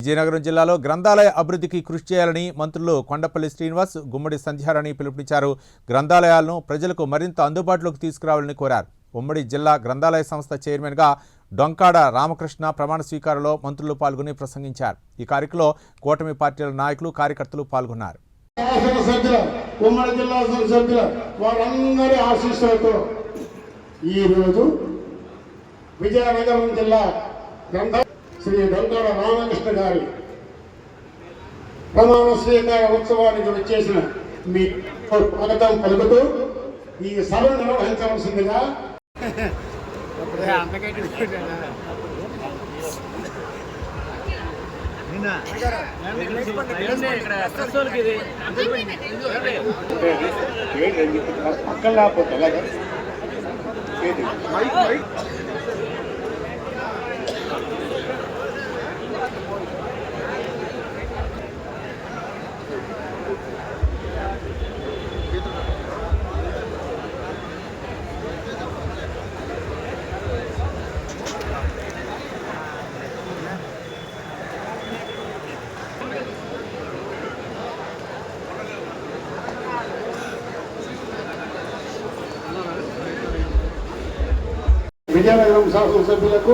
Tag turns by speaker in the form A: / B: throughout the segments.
A: విజయనగరం జిల్లాలో గ్రంథాలయ అభివృద్ధికి కృషి చేయాలని మంత్రులు కొండపల్లి శ్రీనివాస్, గుమ్మడి సంధ్యారాణి పిలుపునిచ్చారు. గ్రంథాలయాలను ప్రజలకు మరింత అందుబాటులోకి తీసుకురావాలని కోరారు. ఉమ్మడి జిల్లా గ్రంథాలయ సంస్థ చైర్మన్గా డొంకాడ రామకృష్ణ ప్రమాణ స్వీకారంలో మంత్రులు పాల్గొని ప్రసంగించారు. ఈ కార్యక్రమంలో కూటమి పార్టీల నాయకులు, కార్యకర్తలు పాల్గొన్నారు.
B: విజయనగరం జిల్లా శ్రీ డొంకాడ రామకృష్ణ గారి ప్రమాణ స్వీకార ఉత్సవానికి వచ్చేసిన మీ స్వాగతం పలుకుతూ ఈ సభను నిర్వహించవలసిందిగా విజయనగరం శాసనసభ్యులకు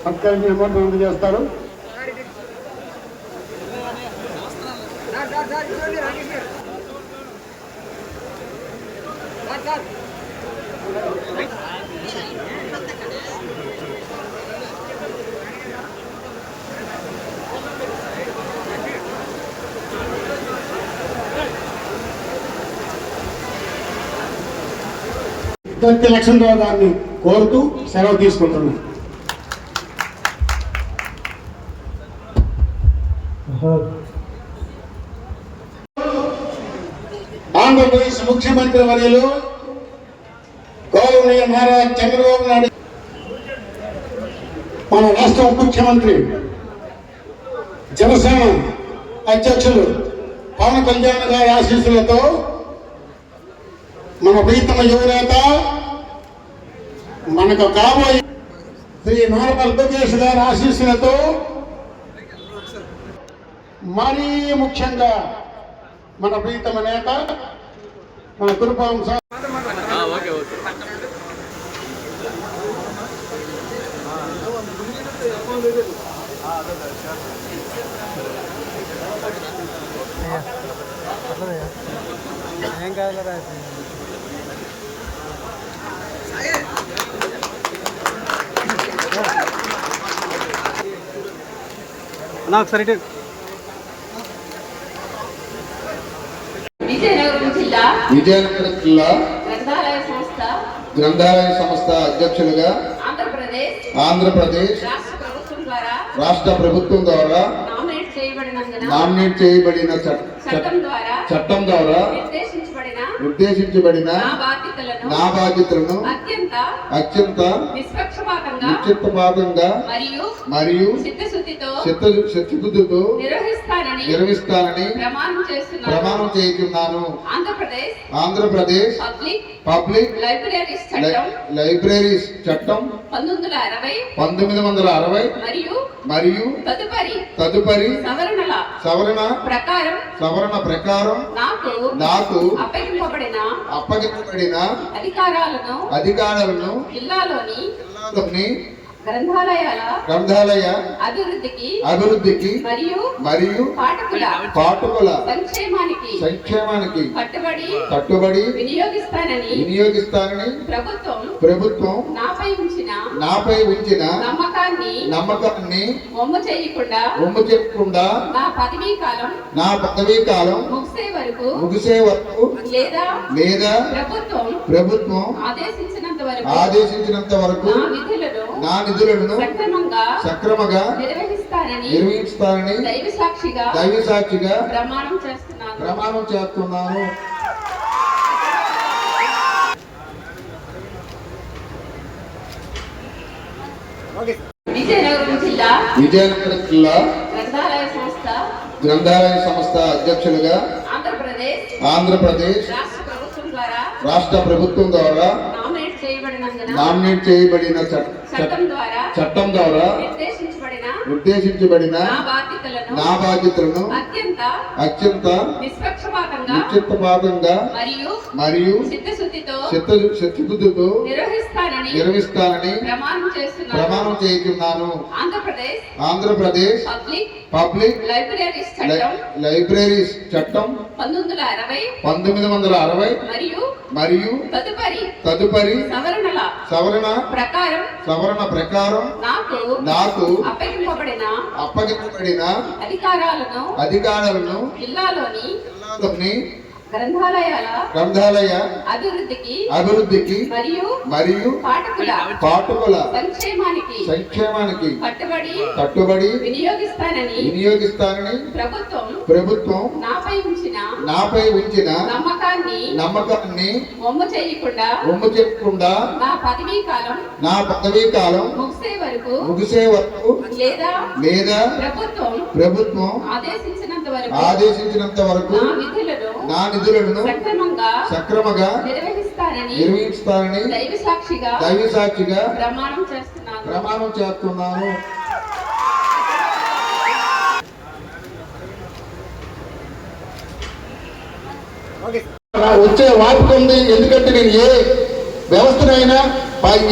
B: అందజేస్తారు. లక్ష్మణరావు గారిని కోరుతూ సెలవు తీసుకుంటున్నాను. ఆంధ్రప్రదేశ్ ముఖ్యమంత్రి వర్యులు గౌరవనీయ నారా చంద్రబాబు నాయుడు, మన రాష్ట్ర ముఖ్యమంత్రి జనసేన అధ్యక్షులు పవన్ కళ్యాణ్ గారి ఆశీస్సులతో, మన ప్రీతమ యువనేత మనకు కాబోయే శ్రీ నార్మల్ లోకేష్ గారి ఆశీస్సులతో, మరీ ముఖ్యంగా మన ప్రీతమ నేత మన గురుపాలం సార్
C: ఏం కాదు ఒకసారి
D: విజయనగరం జిల్లా గ్రంథాలయ సంస్థ అధ్యక్షులుగా ఆంధ్రప్రదేశ్ రాష్ట్ర ప్రభుత్వం ద్వారా నామినేట్ చేయబడిన చట్టం ద్వారా నిర్దేశించబడిన నా బాధ్యతలను అత్యంత నిష్పక్షపాతంగా మరియు చిత్తశుద్ధితో నిర్వహిస్తానని ప్రమాణం చేస్తున్నాను. ఆంధ్రప్రదేశ్ పబ్లిక్ లైబ్రరీస్ చట్టం 1960 మరియు తదుపరి సవరణ ప్రకారం నాకు అప్పగించబడిన అధికారాలను జిల్లాలోని గ్రంథాలయ అభివృద్ధికి మరియు పాఠకుల సంక్షేమానికి కట్టుబడి వినియోగిస్తానని ప్రభుత్వం నాపై ఉంచిన నమ్మకాన్ని వమ్ము చేయకుండా నా పదవీ కాలం ముగిసే వరకు లేదా ప్రభుత్వం ఆదేశించినంత వరకు నా నిధులను సక్రమంగా నిర్వహిస్తానని దైవ సాక్షిగా ప్రమాణం చేస్తున్నాను. విజయనగరం జిల్లా
E: గ్రంథాలయ సంస్థ
D: గ్రంథాలయ సంస్థ అధ్యక్షులుగా ఆంధ్రప్రదేశ్ రాష్ట్ర ప్రభుత్వం ద్వారా నామినేట్ చేయబడిన చట్టం ద్వారా నిర్దేశించబడిన నా బాధ్యతలను అత్యంత నిష్పక్షపాతంగా మరియు చిత్తశుద్ధితో నిర్వహిస్తానని ప్రమాణం చేస్తున్నాను. ఆంధ్రప్రదేశ్ పబ్లిక్ లైబ్రరీస్ చట్టం 1960 మరియు తదుపరి సవరణ ప్రకారం నాకు అప్పగింపబడిన అధికారాలను జిల్లాలోని గ్రంథాలయ అభివృద్ధికి మరియు పాఠకుల సంక్షేమానికి కట్టుబడి వినియోగిస్తానని ప్రభుత్వం నాపై ఉంచిన నమ్మకాన్ని వమ్ము చేయకుండా నా పదవీ కాలం ముగిసే వరకు లేదా ప్రభుత్వం ఆదేశించినంత వరకు నా నిధులను సక్రమంగా నిర్వహిస్తానని దైవ సాక్షిగా ప్రమాణం చేస్తున్నాను.
B: వచ్చే వార్త ఉంది. ఎందుకంటే నేను ఏ వ్యవస్థనైనా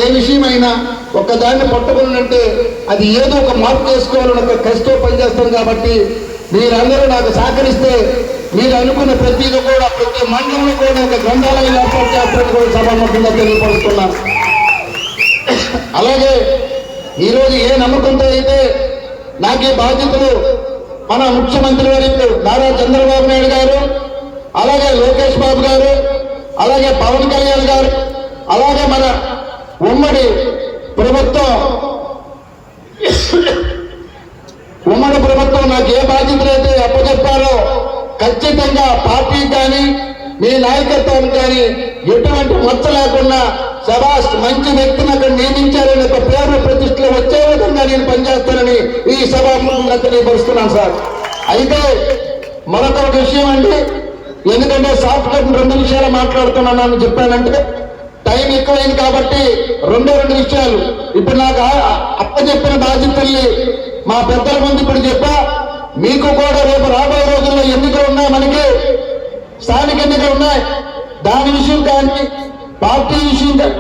B: ఏ విషయమైనా ఒక్కదాన్ని పట్టుకున్నట్టే అది ఏదో ఒక మార్పు చేసుకోవాలని ఒక కష్టం పనిచేస్తాం. కాబట్టి మీరందరూ నాకు సహకరిస్తే మీరు అనుకున్న ప్రతిదీ కూడా ప్రతి మండలంలో కూడా ఒక గ్రంథాలయం ఏర్పాటు చేస్తారని కూడా సభాముఖంగా తెలియపరుస్తున్నాను. అలాగే ఈరోజు ఏ నమ్మకంతో అయితే నాకు ఈ బాధ్యతలు మన ముఖ్యమంత్రి వర్యులు నారా చంద్రబాబు నాయుడు గారు, అలాగే లోకేష్ బాబు గారు, అలాగే పవన్ కళ్యాణ్ గారు, అలాగే మన ఉమ్మడి ప్రభుత్వం నాకు ఏ బాధ్యతలు అయితే అప్పచెప్పారో ఖచ్చితంగా పార్టీ కానీ మీ నాయకత్వం కానీ ఎటువంటి మచ్చ లేకుండా సభాష్ మంచి వ్యక్తిని అక్కడ నియమించారని ఒక పేరు ప్రతిష్టలు వచ్చే విధంగా నేను పనిచేస్తానని ఈ సభాముఖంగా తెలియపరుస్తున్నాను సార్. అయితే మరొక విషయం అండి, ఎందుకంటే సాఫ్ట్ కట్ 2 నిమిషాలు మాట్లాడుతున్నానని చెప్పానంటే టైం ఎక్కువైంది కాబట్టి 2 విషయాలు ఇప్పుడు నాకు అప్పచెప్పిన బాధ్యతల్ని మా పెద్దల ముందు ఇప్పుడు చెప్పా. మీకు కూడా రేపు రాబోయే రోజుల్లో ఎన్నికలు ఉన్నాయి, మనకి స్థానిక ఎన్నికలు ఉన్నాయి. దాని విషయం కానీ పార్టీ విషయం కానీ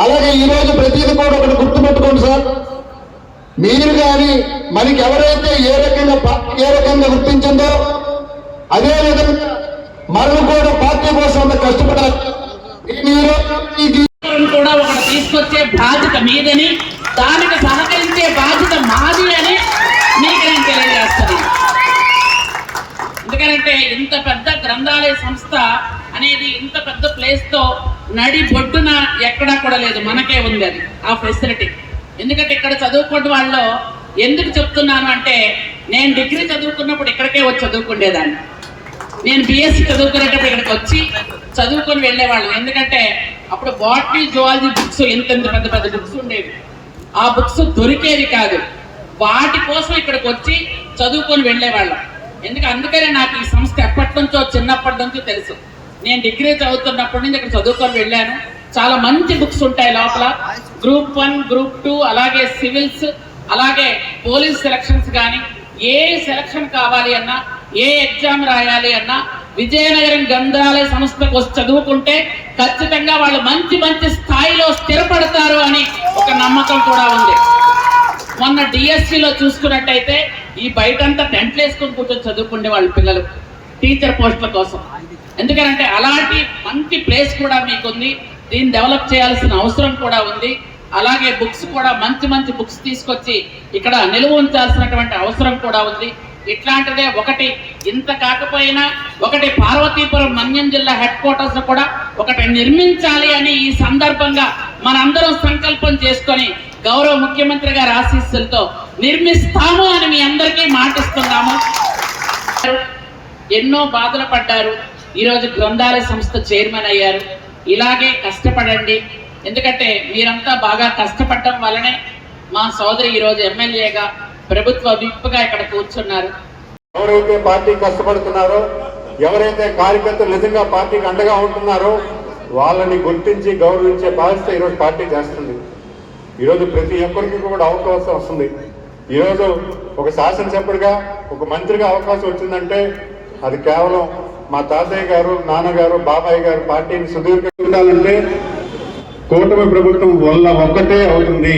B: అలాగే ఈరోజు ప్రతిదీ కూడా ఒకటి గుర్తుపెట్టుకోండి సార్. మీరు కానీ మనకి ఎవరైతే ఏ రకంగా గుర్తించిందో అదే విధంగా మనం కూడా పార్టీ కోసం కష్టపడాలి.
F: కూడా ఒకటి తీసుకొచ్చే బాధ్యత మీదని, దానికి సహకరించే బాధ్యత మాది అని మీకు నేను తెలియజేస్తాను. ఎందుకంటే ఇంత పెద్ద గ్రంథాలయ సంస్థ అనేది ఇంత పెద్ద ప్లేస్ తో నడి బొడ్డున ఎక్కడా కూడా లేదు, మనకే ఉంది అది ఆ ఫెసిలిటీ. ఎందుకంటే ఇక్కడ చదువుకున్న వాళ్ళు ఎందుకు చెప్తున్నాను అంటే, నేను డిగ్రీ చదువుకున్నప్పుడు ఇక్కడికే వచ్చి చదువుకునేదాన్ని. నేను బిఎస్సి చదువుకునేటప్పుడు ఇక్కడికి వచ్చి చదువుకొని వెళ్ళేవాళ్ళం. ఎందుకంటే అప్పుడు బాటనీ జువాలజీ బుక్స్ ఎంత పెద్ద పెద్ద బుక్స్ ఉండేవి, ఆ బుక్స్ దొరికేవి కాదు. వాటి కోసం ఇక్కడికి వచ్చి చదువుకొని వెళ్ళేవాళ్ళం. అందుకనే నాకు ఈ సంస్థ ఎప్పటి నుంచో చిన్నప్పటి నుంచో తెలుసు. నేను డిగ్రీ చదువుతున్నప్పటి నుంచి ఇక్కడ చదువుకొని వెళ్ళాను. చాలా మంచి బుక్స్ ఉంటాయి లోపల, గ్రూప్ 1, గ్రూప్ 2, అలాగే సివిల్స్, అలాగే పోలీస్ సెలక్షన్స్ కానీ ఏ సెలక్షన్ కావాలి అన్నా, ఏ ఎగ్జామ్ రాయాలి అన్నా విజయనగరం గ్రంథాలయ సంస్థకు వచ్చి చదువుకుంటే ఖచ్చితంగా వాళ్ళు మంచి మంచి స్థాయిలో స్థిరపడతారు అని ఒక నమ్మకం కూడా ఉంది. మొన్న డిఎస్సిలో చూసుకున్నట్టయితే ఈ బయటంతా టెంట్లు వేసుకొని కూర్చొని చదువుకునే వాళ్ళ పిల్లలు టీచర్ పోస్టుల కోసం. ఎందుకంటే అలాంటి మంచి ప్లేస్ కూడా మీకుంది, దీన్ని డెవలప్ చేయాల్సిన అవసరం కూడా ఉంది. అలాగే బుక్స్ కూడా మంచి మంచి బుక్స్ తీసుకొచ్చి ఇక్కడ నిలువ ఉంచాల్సినటువంటి అవసరం కూడా ఉంది. ఇట్లాంటిదే ఒకటి, ఇంత కాకపోయినా ఒకటి పార్వతీపురం మన్యం జిల్లా హెడ్ క్వార్టర్స్ కూడా ఒకటి నిర్మించాలి అని ఈ సందర్భంగా మనందరం సంకల్పం చేసుకొని గౌరవ ముఖ్యమంత్రి గారి ఆశీస్సులతో నిర్మిస్తాము అని మీ అందరికీ మాటిస్తున్నాము. ఎన్నో బాధలు పడ్డారు, ఈరోజు గ్రంథాలయ సంస్థ చైర్మన్ అయ్యారు. ఇలాగే కష్టపడండి, ఎందుకంటే మీరంతా బాగా కష్టపడటం వల్లనే మా సోదరి ఈరోజు ఎమ్మెల్యేగా ప్రభుత్వ విప్గా ఇక్కడ కూర్చున్నారు.
E: ఎవరైతే పార్టీ కష్టపడుతున్నారో, ఎవరైతే కార్యకర్తలు నిజంగా పార్టీకి అండగా ఉంటున్నారో వాళ్ళని గుర్తించి గౌరవించే బాధ్యత ఈరోజు పార్టీ చేస్తుంది. ఈరోజు ప్రతి ఒక్కరికి కూడా అవకాశం వస్తుంది. ఈరోజు ఒక శాసనసభ్యుడిగా, ఒక మంత్రిగా అవకాశం వచ్చిందంటే అది కేవలం మా తాతయ్య గారు, నాన్నగారు, బాబాయ్ గారు పార్టీని సుదీర్ఘంగా ఉండాలంటే కూటమి ప్రభుత్వం వల్ల ఒక్కటే అవుతుంది.